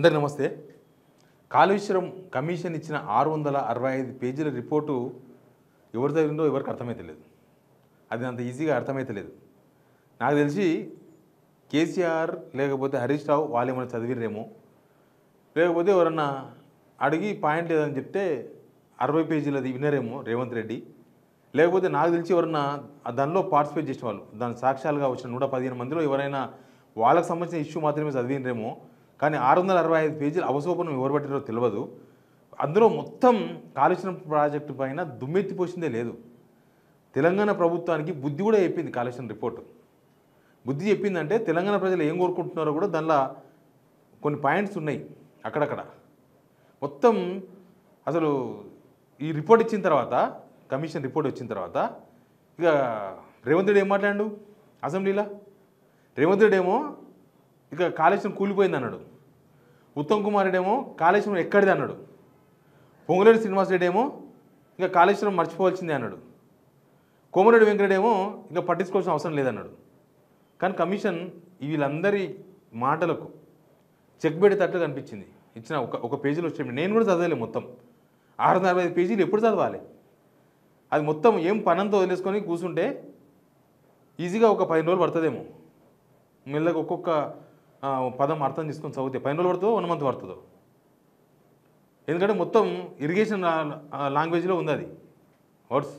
అందరికీ నమస్తే. కాళేశ్వరం కమిషన్ ఇచ్చిన 665 పేజీల రిపోర్టు ఎవరి చదివిందో ఎవరికి అర్థమైతలేదు. అది అంత ఈజీగా అర్థమైతలేదు. నాకు తెలిసి కేసీఆర్ లేకపోతే హరీష్ రావు వాళ్ళు ఏమైనా చదివిరేమో, లేకపోతే ఎవరన్నా అడిగి పాయింట్ లేదని చెప్తే 60 పేజీలది వినరేమో రేవంత్ రెడ్డి, లేకపోతే నాకు తెలిసి ఎవరన్నా దానిలో పార్టిసిపేట్ చేసిన వాళ్ళు, దాని సాక్ష్యాలుగా వచ్చిన 115 మందిలో ఎవరైనా వాళ్ళకి సంబంధించిన ఇష్యూ మాత్రమే చదివినరేమో. కానీ 665 పేజీలు అవసోపనం ఎవరు పట్టిరో తెలియదు. అందులో మొత్తం కాళేశ్వరం ప్రాజెక్టు పైన దుమ్మెత్తిపోసిందే లేదు. తెలంగాణ ప్రభుత్వానికి బుద్ధి కూడా చెప్పింది కాళేశ్వరం రిపోర్టు. బుద్ధి చెప్పిందంటే తెలంగాణ ప్రజలు ఏం కోరుకుంటున్నారో కూడా దానిలో కొన్ని పాయింట్స్ ఉన్నాయి అక్కడక్కడ. మొత్తం అసలు ఈ రిపోర్ట్ ఇచ్చిన తర్వాత, కమిషన్ రిపోర్ట్ వచ్చిన తర్వాత ఇక రేవంత్ రెడ్డి ఏం మాట్లాడు అసెంబ్లీలో. రేవంత్ రెడ్డి ఏమో ఇక కాళేశ్వరం కూలిపోయింది అన్నాడు. ఉత్తమ్ కుమార్ రెడ్డి ఏమో కాళేశ్వరం ఎక్కడిది అన్నాడు. పొంగులేటి శ్రీనివాసరెడ్డి ఏమో ఇంకా కాళేశ్వరం మర్చిపోవాల్సిందే అన్నాడు. కోమరెడ్డి వెంకరెడ్డి ఏమో ఇంకా పట్టించుకోవాల్సిన అవసరం లేదన్నాడు. కానీ కమిషన్ వీళ్ళందరి మాటలకు చెక్ పెడేటట్లు కనిపించింది. ఇచ్చిన ఒక పేజీలో వచ్చే నేను కూడా చదవలే. మొత్తం 665 పేజీలు ఎప్పుడు చదవాలి? అది మొత్తం ఏం పనంతా వదిలేసుకొని కూర్చుంటే ఈజీగా ఒక 10 రోజులు పడుతుందేమో. మెల్లగా ఒక్కొక్క పదం అర్థం చేసుకొని చదివితే 10 రోజులు పడుతుందో 1 మంత్ పడుతుందో. ఎందుకంటే మొత్తం ఇరిగేషన్ లాంగ్వేజ్లో ఉంది. అది వర్డ్స్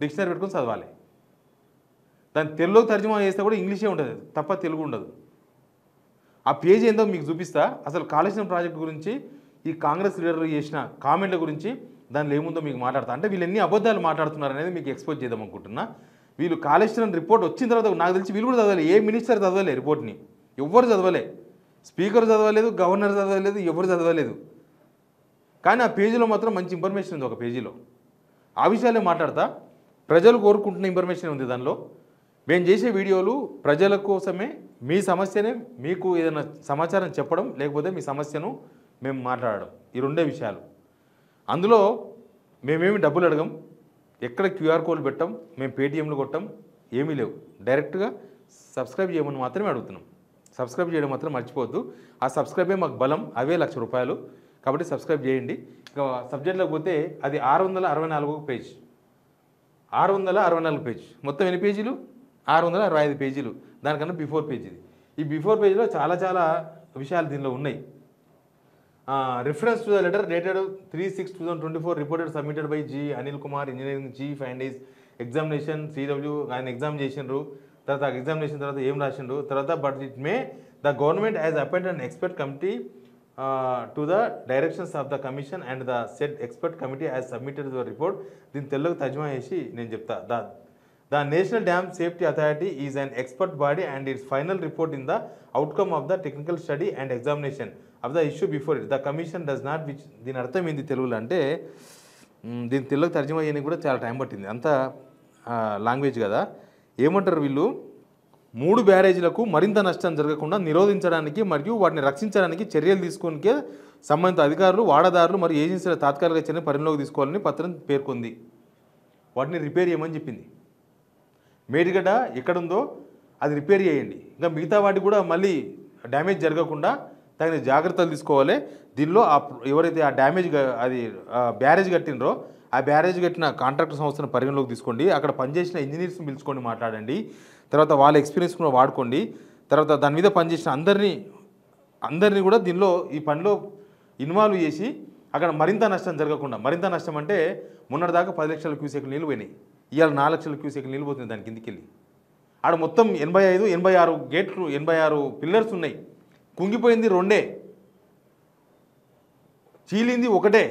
డిక్షనరీ పెట్టుకొని చదవాలి. దాన్ని తెలుగులోకి తర్జుమా చేస్తే కూడా ఇంగ్లీషే ఉంటుంది తప్ప తెలుగు ఉండదు. ఆ పేజీ ఏందో మీకు చూపిస్తా. అసలు కాళేశ్వరం ప్రాజెక్ట్ గురించి ఈ కాంగ్రెస్ లీడర్లు చేసిన కామెంట్ల గురించి దానిలో ఏముందో మీకు మాట్లాడతా. అంటే వీళ్ళు ఎన్ని అబద్ధాలు మాట్లాడుతున్నారు అనేది మీకు ఎక్స్పోజ్ చేద్దాం అనుకుంటున్నా. వీళ్ళు కాళేశ్వరం రిపోర్ట్ వచ్చిన తర్వాత నాకు తెలిసి వీళ్ళు కూడా చదవాలి. ఏ మినిస్టర్ చదవలే రిపోర్ట్ని, ఎవ్వరు చదవలే. స్పీకర్ చదవలేదు, గవర్నర్ చదవలేదు, ఎవరు చదవలేదు. కానీ ఆ పేజీలో మాత్రం మంచి ఇన్ఫర్మేషన్ ఉంది. ఒక పేజీలో ఆ విషయాలే మాట్లాడతా. ప్రజలు కోరుకుంటున్న ఇన్ఫర్మేషన్ ఉంది దానిలో. మేము చేసే వీడియోలు ప్రజల కోసమే. మీ సమస్యనే మీకు ఏదైనా సమాచారం చెప్పడం, లేకపోతే మీ సమస్యను మేము మాట్లాడడం, ఈ రెండే విషయాలు. అందులో మేమేమి డబ్బులు అడగం, ఎక్కడ క్యూఆర్ కోడ్ పెట్టాం, మేము పేటీఎంలు కొట్టాం, ఏమీ లేవు. డైరెక్ట్గా సబ్స్క్రైబ్ చేయమని మాత్రమే అడుగుతున్నాం. సబ్స్క్రైబ్ చేయడం మాత్రం మర్చిపోవద్దు. ఆ సబ్స్క్రైబే మాకు బలం, అవే ₹1,00,000. కాబట్టి సబ్స్క్రైబ్ చేయండి. ఇక సబ్జెక్ట్లోకి పోతే అది 664 పేజ్. 664 పేజ్. మొత్తం ఎన్ని పేజీలు? 665 పేజీలు. దానికన్నా బిఫోర్ పేజ్ ఇది. ఈ బిఫోర్ పేజ్లో చాలా చాలా విషయాలు దీనిలో ఉన్నాయి. Reference to the letter dated 3/6/2024 reported submitted by G Anil Kumar, engineering chief and is examination CW. ఆయన ఎగ్జామ్ చేసిండ్రు. తర్వాత ఎగ్జామినేషన్ తర్వాత ఏం రాసిండ్రు తర్వాత but it may the government as appointed an expert committee to the directions of the commission and the said expert committee as submitted the report. దీని తెలుగు తర్జుమా చేసి నేను చెప్తా. The national dam safety authority is an expert body and it's final report in the outcome of the technical study and examination of the issue before it. The commission does not which. దీని అర్థం ఏంది తెలుగులో అంటే, దీని తెలుగు తర్జుమా చేయడానికి కూడా చాలా టైం పట్టింది. అంత లాంగ్వేజ్ కదా. ఏమంటారు వీళ్ళు? 3 బ్యారేజీలకు మరింత నష్టం జరగకుండా నిరోధించడానికి మరియు వాటిని రక్షించడానికి చర్యలు తీసుకోనికే సంబంధిత అధికారులు, వాడదారులు మరియు ఏజెన్సీల తాత్కాలిక చర్యను పరిగణలోకి తీసుకోవాలని పత్రం పేర్కొంది. వాటిని రిపేర్ చేయమని చెప్పింది. మేడిగడ్డ ఎక్కడుందో అది రిపేర్ చేయండి. ఇంకా మిగతా వాటికి కూడా మళ్ళీ డ్యామేజ్ జరగకుండా తగిన జాగ్రత్తలు తీసుకోవాలి. దీనిలో ఎవరైతే ఆ డ్యామేజ్ అది బ్యారేజ్ కట్టినరో ఆ బ్యారేజ్ కట్టిన కాంట్రాక్టర్ సంస్థను పరిగణలోకి తీసుకోండి. అక్కడ పనిచేసిన ఇంజనీర్స్ని పిలుచుకొని మాట్లాడండి. తర్వాత వాళ్ళ ఎక్స్పీరియన్స్ కూడా వాడుకోండి. తర్వాత దాని మీద పనిచేసిన అందరినీ కూడా దీనిలో ఈ పనిలో ఇన్వాల్వ్ చేసి అక్కడ మరింత నష్టం జరగకుండా. మరింత నష్టం అంటే మొన్నటిదాకా 10 లక్షల క్యూసెక్లు నీళ్ళు పోయినాయి. ఇవాళ 4 లక్షల క్యూసెక్లు నీళ్ళు పోతుంది దాని కిందికి వెళ్ళి. ఆడ మొత్తం 85, 86 గేట్లు, 86 పిల్లర్స్ ఉన్నాయి. కుంగిపోయింది 2, చీలింది 1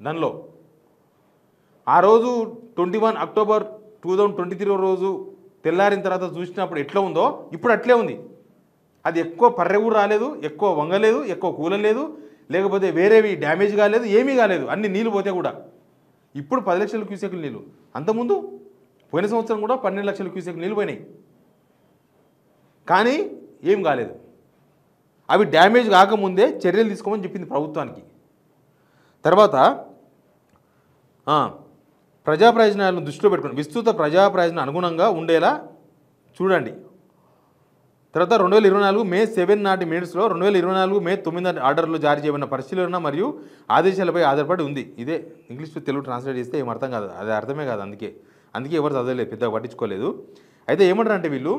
దానిలో. ఆ రోజు 21 అక్టోబర్ 2023 రోజు తెల్లారిన తర్వాత చూసినప్పుడు ఎట్లా ఉందో ఇప్పుడు అట్లే ఉంది. అది ఎక్కువ పర్రె కూడా రాలేదు, ఎక్కువ వంగలేదు, ఎక్కువ కూలలేదు, లేకపోతే వేరేవి డ్యామేజ్ కాలేదు, ఏమీ కాలేదు. అన్ని నీళ్ళు పోతే కూడా ఇప్పుడు 10 లక్షల క్యూసెక్లు నీళ్ళు. అంతకుముందు పోయిన సంవత్సరం కూడా 12 లక్షల క్యూసెక్లు నీళ్ళు పోయినాయి. కానీ ఏం కాలేదు. అవి డ్యామేజ్ కాకముందే చర్యలు తీసుకోమని చెప్పింది ప్రభుత్వానికి. తర్వాత ప్రజా ప్రయోజనాలను దృష్టిలో పెట్టుకుని విస్తృత ప్రజా ప్రయోజనం అనుగుణంగా ఉండేలా చూడండి. తర్వాత 2024 మే 7 నాటి మినిట్స్లో 2024 మే 9 ఆర్డర్లో జారీ చేయబడిన పరిశీలన మరియు ఆదేశాలపై ఆధారపడి ఉంది. ఇదే ఇంగ్లీష్ టు తెలుగు ట్రాన్స్లేట్ చేస్తే ఏం అర్థం కాదు, అది అర్థమే కాదు. అందుకే ఎవరు చదవలేదు, పెద్దగా పట్టించుకోలేదు. అయితే ఏమంటారంటే వీళ్ళు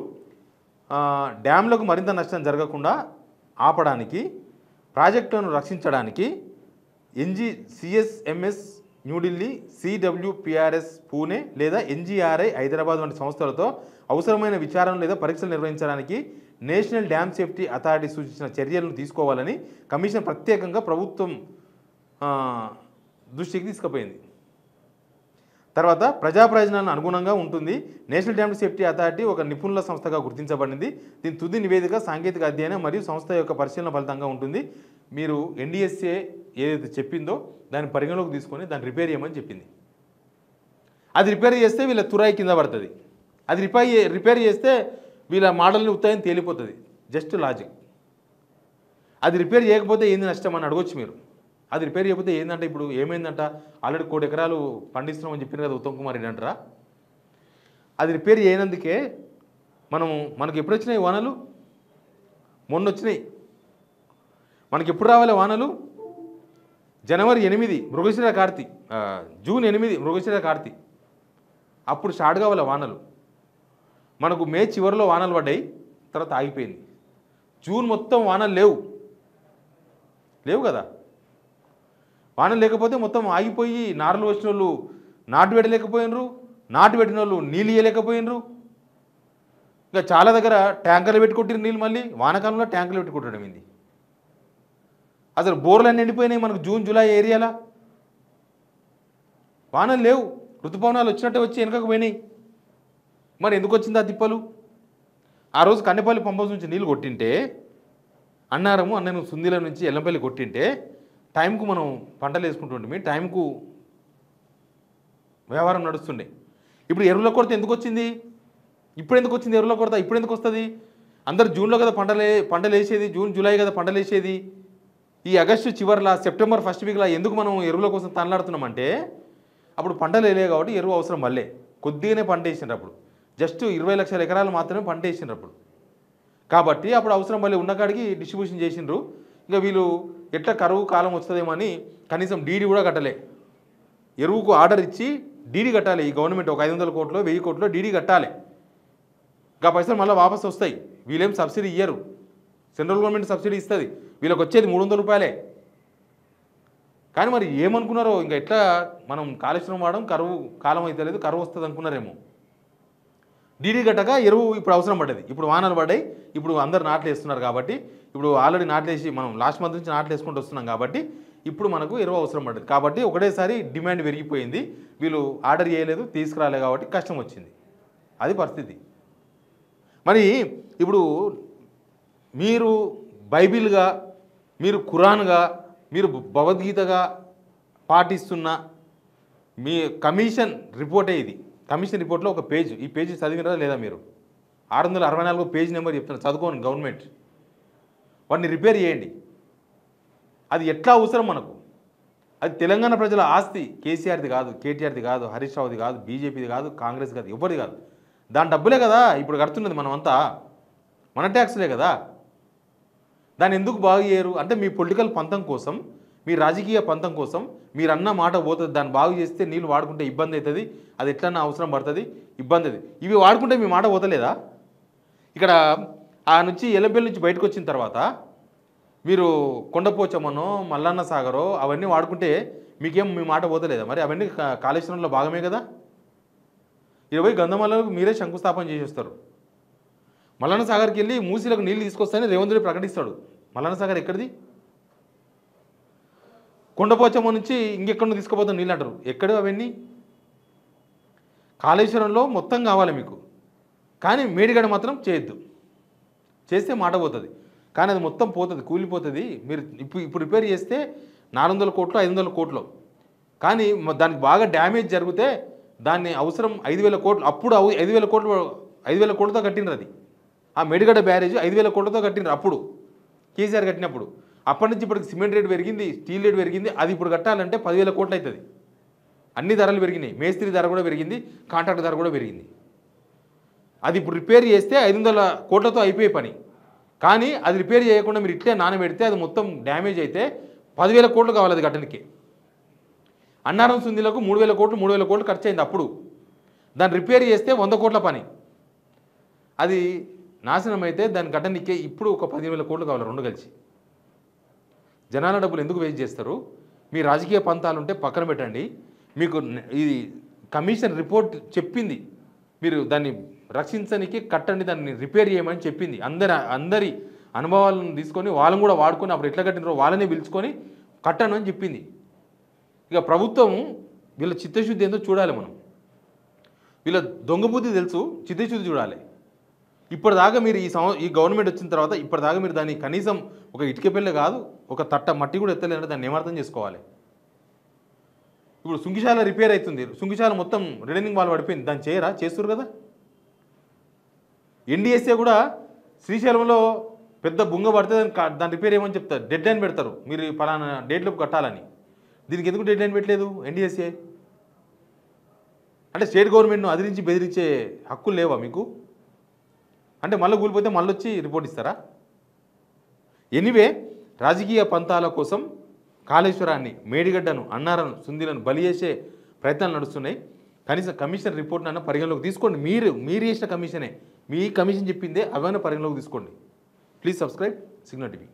డ్యామ్లకు మరింత నష్టం జరగకుండా ఆపడానికి, ప్రాజెక్టులను రక్షించడానికి సిఎస్ఎంఎస్ న్యూఢిల్లీ, సిడబ్ల్యూపిఆర్ఎస్ పూణే లేదా ఎన్జీఆర్ఐ హైదరాబాద్ వంటి సంస్థలతో అవసరమైన విచారణ లేదా పరీక్షలు నిర్వహించడానికి నేషనల్ డ్యామ్ సేఫ్టీ అథారిటీ సూచించిన చర్యలను తీసుకోవాలని కమిషన్ ప్రత్యేకంగా ప్రభుత్వం దృష్టికి తీసుకుపోయింది. తర్వాత ప్రజా ప్రయోజనాలను అనుగుణంగా ఉంటుంది. నేషనల్ డ్యామ్ సేఫ్టీ అథారిటీ ఒక నిపుణుల సంస్థగా గుర్తించబడింది. దీని తుది నివేదిక సాంకేతిక అధ్యయనం మరియు సంస్థ యొక్క పరిశీలన ఫలితంగా ఉంటుంది. మీరు ఎన్డీఎస్ఏ ఏదైతే చెప్పిందో దాన్ని పరిగణలోకి తీసుకొని దాన్ని రిపేర్ చేయమని చెప్పింది. అది రిపేర్ చేస్తే వీళ్ళ తురాయి కింద పడుతుంది. అది రిపేర్ చేస్తే వీళ్ళ మోడల్ని ఉత్తాయని తేలిపోతుంది. Just logic. అది రిపేర్ చేయకపోతే ఏంది నష్టం అని అడగొచ్చు మీరు. అది రిపేర్ చేయకపోతే ఏంటంటే ఇప్పుడు ఏమైందంట, ఆల్రెడీ 1 కోటి ఎకరాలు పండిస్తున్నామని చెప్పిన కదా ఉత్తమ్ కుమార్ రెడ్డి అంటారా. అది రిపేర్ చేయనందుకే మనకు ఎప్పుడు వచ్చినాయి వానలు? మొన్న వచ్చినాయి. మనకి ఎప్పుడు రావాలి వానలు? జనవరి 8 మృగశిర కార్తీ, జూన్ 8 మృగశిర కార్తీ, అప్పుడు స్టార్ట్ కావాలి వానలు. మనకు మే చివరిలో వానలు పడ్డాయి, తర్వాత ఆగిపోయింది. జూన్ మొత్తం వానలు లేవు కదా. వానలు లేకపోతే మొత్తం ఆగిపోయి నారులు వచ్చిన వాళ్ళు నాటు పెట్టలేకపోయినరు, నాటు పెట్టిన వాళ్ళు నీళ్ళు ఇవ్వలేకపోయినరు. ఇంకా చాలా దగ్గర ట్యాంకర్లు పెట్టుకుంటారు నీళ్ళు. మళ్ళీ వానకాలంలో ట్యాంకర్లు పెట్టుకుంటడం ఏంది? అసలు బోర్లన్నీ ఎండిపోయినాయి మనకు జూన్ జూలై ఏరియాలో. వానలు లేవు, ఋతుపవనాలు వచ్చినట్టే వచ్చి వెనుకకు పోయినాయి. మరి ఎందుకు వచ్చింది ఆ తిప్పలు? ఆ రోజు కన్నెపల్లి పంపస్ నుంచి నీళ్ళు కొట్టింటే, అన్నను సుందిల నుంచి ఎల్లంపల్లి కొట్టింటే టైంకు మనం పంటలు వేసుకుంటుంటే టైంకు వ్యవహారం నడుస్తుండే. ఇప్పుడు ఎరువుల కొరత ఎందుకు వచ్చింది? ఇప్పుడు ఎందుకు వచ్చింది ఎరువుల కొరత? ఇప్పుడు ఎందుకు వస్తుంది? అందరు జూన్లో కదా పంటలు వేసేది, జూన్ జూలై కదా పంటలు వేసేది. ఈ ఆగస్టు చివరిలా సెప్టెంబర్ ఫస్ట్ వీక్లా ఎందుకు మనం ఎరువుల కోసం తనలాడుతున్నామంటే అప్పుడు పంటలు వేయలే కాబట్టి ఎరువు అవసరం వల్లే. కొద్దిగానే పంట వేసినారు అప్పుడు, జస్ట్ 20 లక్షల ఎకరాలు మాత్రమే పంట వేసినారు అప్పుడు. కాబట్టి అప్పుడు అవసరం వల్లే ఉన్న కాడికి డిస్ట్రిబ్యూషన్ చేసిండ్రు. ఇంకా వీళ్ళు ఎట్లా కరువు కాలం వస్తుందేమో అని కనీసం డీడీ కూడా కట్టలే. ఎరువుకు ఆర్డర్ ఇచ్చి డీడీ కట్టాలి. ఈ గవర్నమెంట్ ఒక 500 కోట్లు 1000 కోట్లు డీడీ కట్టాలి. ఇంకా పైసలు మళ్ళీ వాపసు వస్తాయి. వీళ్ళేం సబ్సిడీ ఇయ్యరు, సెంట్రల్ గవర్నమెంట్ సబ్సిడీ ఇస్తుంది. వీళ్ళకి వచ్చేది 300 రూపాయలే. కానీ మరి ఏమనుకున్నారో, ఇంకా ఎట్లా మనం కాళేశ్వరం వాడడం కరువు కాలం అయితే లేదు, కరువు వస్తుంది అనుకున్నారేమో. డీడీ కట్టక ఎరువు ఇప్పుడు అవసరం పడ్డది. ఇప్పుడు వానలు పడ్డాయి, ఇప్పుడు అందరు నాట్లు వేస్తున్నారు కాబట్టి, ఇప్పుడు ఆల్రెడీ నాట్లు వేసి మనం లాస్ట్ మంత్ నుంచి నాట్లు వేసుకుంటూ వస్తున్నాం కాబట్టి ఇప్పుడు మనకు ఎరువు అవసరం పడ్డది. కాబట్టి ఒకటేసారి డిమాండ్ పెరిగిపోయింది. వీళ్ళు ఆర్డర్ చేయలేదు, తీసుకురాలేదు కాబట్టి కష్టం వచ్చింది. అది పరిస్థితి. మరి ఇప్పుడు మీరు బైబిల్గా, మీరు ఖురాన్గా, మీరు భగవద్గీతగా పాటిస్తున్న మీ కమిషన్ రిపోర్టే ఇది. కమిషన్ రిపోర్ట్లో ఒక పేజ్, ఈ పేజీ చదివినారా లేదా మీరు? 664 పేజ్ నెంబర్ చెప్తున్నారు, చదువుకోండి. గవర్నమెంట్ వాటిని రిపేర్ చేయండి. అది ఎట్లా అవసరం మనకు? అది తెలంగాణ ప్రజల ఆస్తి. కేసీఆర్ది కాదు, కేటీఆర్ది కాదు, హరీష్ రావుది కాదు, బీజేపీది కాదు, కాంగ్రెస్ కాదు, ఎవరిది కాదు. దాని డబ్బులే కదా ఇప్పుడు కడుతున్నది మనమంతా, మన ట్యాక్స్లే కదా. దాన్ని ఎందుకు బాగు చేయరు అంటే మీ పొలిటికల్ పంతం కోసం, మీ రాజకీయ పంతం కోసం మీరు అన్న మాట పోతుంది. దాన్ని బాగు చేస్తే నీళ్ళు వాడుకుంటే ఇబ్బంది అవుతుంది, అది ఎట్లన్నా అవసరం పడుతుంది, ఇబ్బంది అది. ఇవి వాడుకుంటే మీ మాట పోతలేదా? ఇక్కడ ఆ నుంచి ఎల్లంపల్లి నుంచి బయటకు వచ్చిన తర్వాత మీరు కొండపోచమ్మనో మల్లన్న సాగరో అవన్నీ వాడుకుంటే మీకేం మీ మాట పోతలేదా? మరి అవన్నీ కాళేశ్వరంలో భాగమే కదా. 20 గంధమాలకు మీరే శంకుస్థాపన చేసేస్తారు. మల్లన్న సాగర్కి వెళ్ళి మూసీలకు నీళ్ళు తీసుకొస్తానని రేవంత్ రెడ్డి ప్రకటిస్తాడు. మల్లన్న సాగర్ ఎక్కడిది? కొండపోచమ్మ నుంచి ఇంకెక్కడ తీసుకుపోతాం నీళ్ళు అంటారు. ఎక్కడ అవన్నీ? కాళేశ్వరంలో మొత్తం కావాలి మీకు, కానీ మేడిగడ మాత్రం చేయొద్దు. చేస్తే మాట పోతుంది, కానీ అది మొత్తం పోతుంది, కూలిపోతుంది. మీరు ఇప్పుడు రిపేర్ చేస్తే 400 కోట్లు 500 కోట్లు, కానీ దానికి బాగా డ్యామేజ్ జరిగితే దాన్ని అవసరం 5000 కోట్లు. అప్పుడు 5000 కోట్లతో కట్టినరు. అది ఆ మేడిగడ్డ బ్యారేజ్ 5000 కోట్లతో కట్టినరు అప్పుడు, కేసీఆర్ కట్టినప్పుడు. అప్పటి నుంచి ఇప్పటికి సిమెంట్ రేట్ పెరిగింది, స్టీల్ రేట్ పెరిగింది. అది ఇప్పుడు కట్టాలంటే 10,000 కోట్లు అవుతుంది. అన్ని ధరలు పెరిగినాయి, మేస్త్రి ధర కూడా పెరిగింది, కాంట్రాక్ట్ ధర కూడా పెరిగింది. అది ఇప్పుడు రిపేర్ చేస్తే 500 కోట్లతో అయిపోయే పని. కానీ అది రిపేర్ చేయకుండా మీరు ఇట్లే నానబెడితే అది మొత్తం డ్యామేజ్ అయితే 10,000 కోట్లు కావాలి అది కట్టడానికి. అన్నారం సుందిలకు 3,000 కోట్లు 3,000 కోట్లు ఖర్చు అయింది అప్పుడు. దాన్ని రిపేర్ చేస్తే 100 కోట్ల పని. అది నాశనం అయితే దాన్ని కట్టడానికే ఇప్పుడు ఒక 10,000 కోట్లు కావాలి రెండు కలిసి. జనాల డబ్బులు ఎందుకు వేస్ట్ చేస్తారు? మీ రాజకీయ పంతాలు ఉంటే పక్కన పెట్టండి. మీకు ఇది కమిషన్ రిపోర్ట్ చెప్పింది, మీరు దాన్ని రక్షించడానికి కట్టండి, దాన్ని రిపేర్ చేయమని చెప్పింది. అందరి అనుభవాలను తీసుకొని వాళ్ళని కూడా వాడుకొని అప్పుడు ఎట్లా కట్టినారో వాళ్ళని పిలుచుకొని కట్టను అని చెప్పింది. ఇక ప్రభుత్వం వీళ్ళ చిత్తశుద్ధి ఏందో చూడాలి మనం. వీళ్ళ దొంగ బుద్ధి తెలుసు, చిత్తశుద్ధి చూడాలి. ఇప్పటిదాకా మీరు ఈ గవర్నమెంట్ వచ్చిన తర్వాత ఇప్పటిదాకా మీరు దాన్ని కనీసం ఒక ఇటుక పిల్ల కాదు, ఒక తట్ట మట్టి కూడా ఎత్తలేదంటే దాన్ని ఏమర్థం చేసుకోవాలి? ఇప్పుడు సుంకిశాల రిపేర్ అవుతుంది, సుంకిశాల మొత్తం రిటర్నింగ్ వాళ్ళు పడిపోయింది, దాన్ని చేయరా? చేస్తారు కదా. ఎన్డీఎస్ఏ కూడా శ్రీశైలంలో పెద్ద బుంగ పడితే దాన్ని రిపేర్ చేయమని చెప్తారు, డెడ్ లైన్ పెడతారు, మీరు పలానా డేట్లోపు కట్టాలని. దీనికి ఎందుకు డెడ్ లైన్ పెట్టలేదు ఎన్డీఎస్ఏ? అంటే స్టేట్ గవర్నమెంట్ను అదిరించి బెదిరించే హక్కులు లేవా మీకు? అంటే మళ్ళీ కూలిపోతే మళ్ళీ వచ్చి రిపోర్ట్ ఇస్తారా? ఎనీవే, రాజకీయ పంతాల కోసం కాళేశ్వరాన్ని, మేడిగడ్డను, అన్నారం సుందిలను బలి చేసే ప్రయత్నాలు నడుస్తున్నాయి. కనీసం కమిషన్ రిపోర్ట్ అన్న పరిగణలోకి తీసుకోండి. మీరు చేసిన కమిషనే, మీ కమిషన్ చెప్పిందే అవన్నీ పరిగణలోకి తీసుకోండి. Please subscribe signal TV.